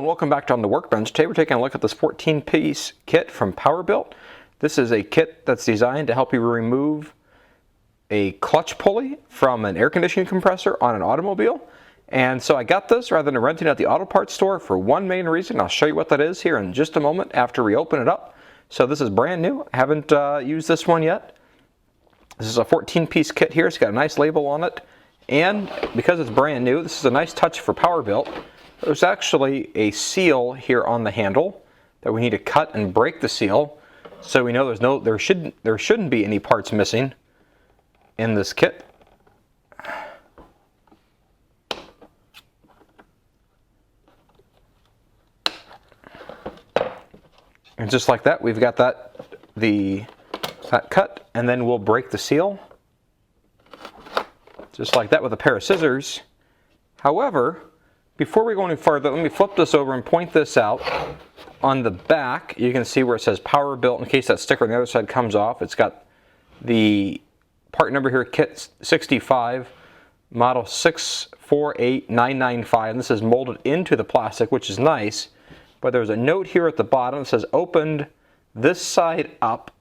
and welcome back to On the Workbench. Today we're taking a look at this 14-piece kit from Powerbuilt. This is a kit that's designed to help you remove a clutch pulley from an air conditioning compressor on an automobile. And so I got this rather than renting it at the auto parts store for one main reason. I'll show you what that is here in just a moment after we open it up. So this is brand new. I haven't used this one yet. This is a 14-piece kit here. It's got a nice label on it. And because it's brand new, this is a nice touch for Powerbuilt. There's actually a seal here on the handle that we need to cut and break the seal, so we know there shouldn't be any parts missing in this kit. And just like that, we've got that cut, and then we'll break the seal just like that with a pair of scissors. However, before we go any further, let me flip this over and point this out. On the back, you can see where it says Powerbuilt. In case that sticker on the other side comes off, it's got the part number here, kit 65, model 648995. And this is molded into the plastic, which is nice. But there's a note here at the bottom that says opened this side up.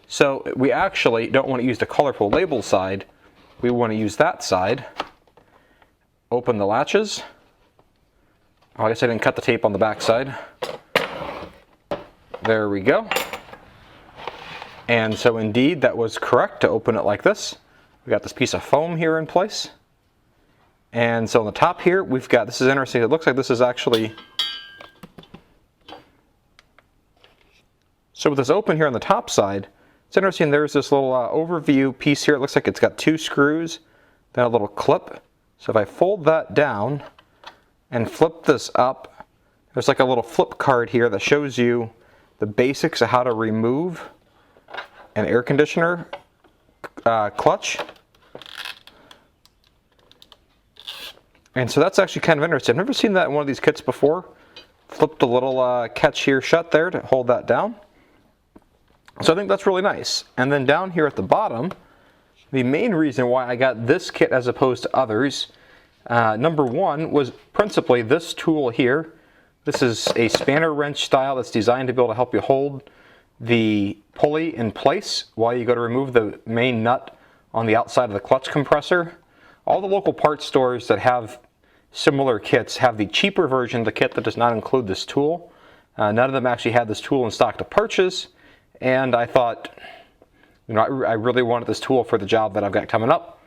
So we actually don't want to use the colorful label side. We want to use that side. Open the latches. Oh, I guess I didn't cut the tape on the back side. There we go. And so indeed, that was correct to open it like this. We got this piece of foam here in place. And so on the top here, we've got, this is interesting, it looks like this is actually, so with this open here on the top side, it's interesting, there's this little overview piece here. It looks like it's got two screws, then a little clip. So if I fold that down and flip this up, there's like a little flip card here that shows you the basics of how to remove an air conditioner clutch. And so that's actually kind of interesting. I've never seen that in one of these kits before. Flip the little catch here shut there to hold that down. So I think that's really nice. And then down here at the bottom, the main reason why I got this kit as opposed to others, number one was principally this tool here. This is a spanner wrench style that's designed to be able to help you hold the pulley in place while you go to remove the main nut on the outside of the clutch compressor. All the local parts stores that have similar kits have the cheaper version of the kit that does not include this tool. None of them actually had this tool in stock to purchase, and I thought, you know, I really wanted this tool for the job that I've got coming up.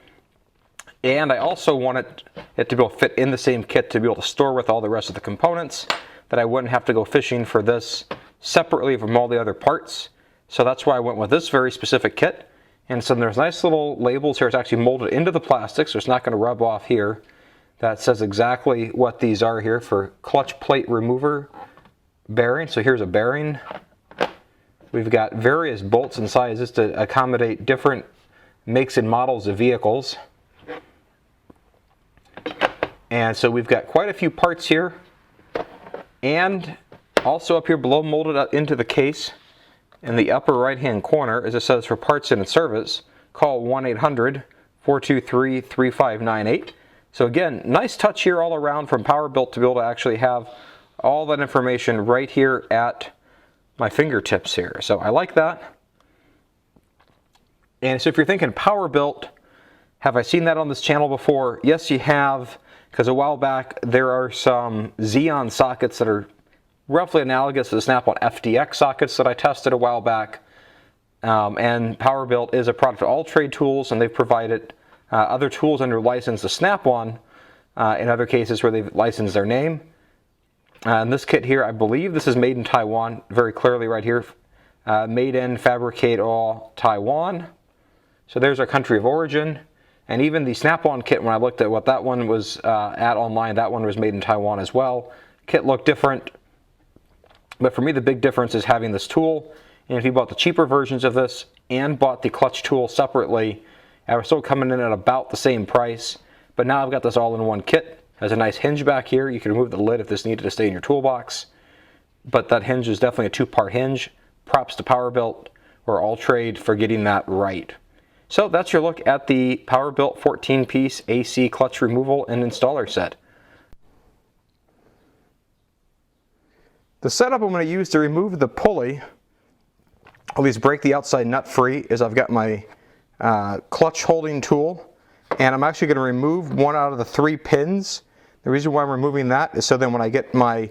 And I also wanted it to be able to fit in the same kit to be able to store with all the rest of the components, that I wouldn't have to go fishing for this separately from all the other parts. So that's why I went with this very specific kit. And so there's nice little labels here. It's actually molded into the plastic, so it's not going to rub off here. That says exactly what these are here for clutch plate remover bearing. So here's a bearing. We've got various bolts and sizes to accommodate different makes and models of vehicles. And so we've got quite a few parts here. And also up here below, molded into the case in the upper right hand corner, as it says, for parts in and service, call 1-800-423-3598. So again, nice touch here all around from Powerbuilt to be able to actually have all that information right here at my fingertips here. So I like that. And so if you're thinking Powerbuilt, have I seen that on this channel before? Yes, you have, because a while back there are some Xeon sockets that are roughly analogous to the Snap-on FDX sockets that I tested a while back. And Powerbuilt is a product of All Trade Tools, and they've provided other tools under license to Snap-on in other cases where they've licensed their name. And this kit here, I believe this is made in Taiwan, very clearly right here. Made in, fabricate all, Taiwan. So there's our country of origin. And even the Snap-on kit, when I looked at what that one was at online, that one was made in Taiwan as well. Kit looked different. But for me, the big difference is having this tool. And if you bought the cheaper versions of this and bought the clutch tool separately, I was still coming in at about the same price. But now I've got this all in one kit. Has a nice hinge back here. You can remove the lid if this needed to stay in your toolbox. But that hinge is definitely a two-part hinge. Props to Powerbuilt or All Trade for getting that right. So that's your look at the Powerbuilt 14-piece AC clutch removal and installer set. The setup I'm going to use to remove the pulley, at least break the outside nut free, is I've got my clutch holding tool, and I'm actually going to remove one out of the 3 pins. The reason why I'm removing that is so then when I get my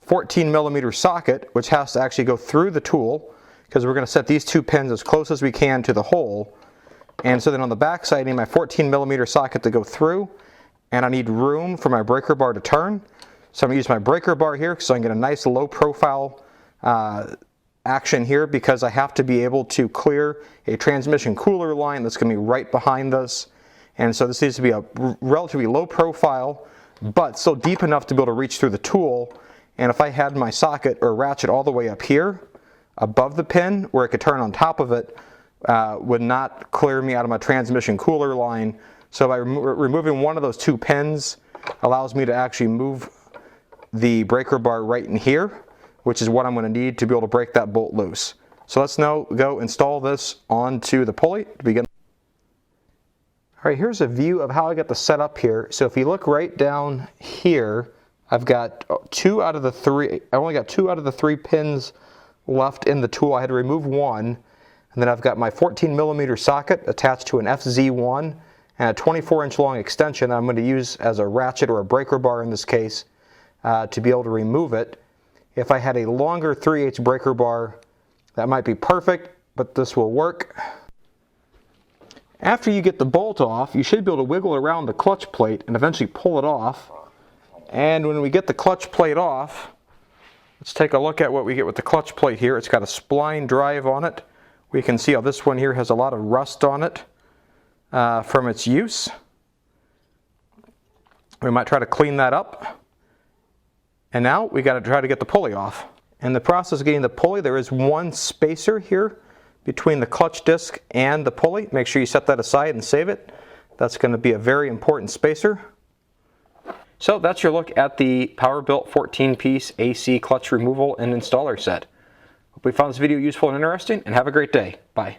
14mm socket, which has to actually go through the tool, because we're going to set these 2 pins as close as we can to the hole, and so then on the back side I need my 14mm socket to go through, and I need room for my breaker bar to turn. So I'm going to use my breaker bar here so I can get a nice low profile action here, because I have to be able to clear a transmission cooler line that's going to be right behind this. And so this needs to be a relatively low profile, but still deep enough to be able to reach through the tool. And if I had my socket or ratchet all the way up here above the pin where it could turn on top of it, would not clear me out of my transmission cooler line. So by removing one of those 2 pins allows me to actually move the breaker bar right in here, which is what I'm going to need to be able to break that bolt loose. So let's now go install this onto the pulley to begin. All right, here's a view of how I got the setup here. So if you look right down here, I've got 2 out of the 3, I only got 2 out of the 3 pins left in the tool. I had to remove one, and then I've got my 14mm socket attached to an FZ1 and a 24-inch long extension that I'm going to use as a ratchet or a breaker bar in this case to be able to remove it. If I had a longer 3/8 breaker bar, that might be perfect, but this will work. After you get the bolt off, you should be able to wiggle around the clutch plate and eventually pull it off. And when we get the clutch plate off, let's take a look at what we get with the clutch plate here. It's got a spline drive on it. We can see how this one here has a lot of rust on it from its use. We might try to clean that up. And now we got to try to get the pulley off. In the process of getting the pulley, there is one spacer here between the clutch disc and the pulley. Make sure you set that aside and save it. That's going to be a very important spacer. So that's your look at the Powerbuilt 14-piece AC clutch removal and installer set. Hope you found this video useful and interesting, and have a great day. Bye.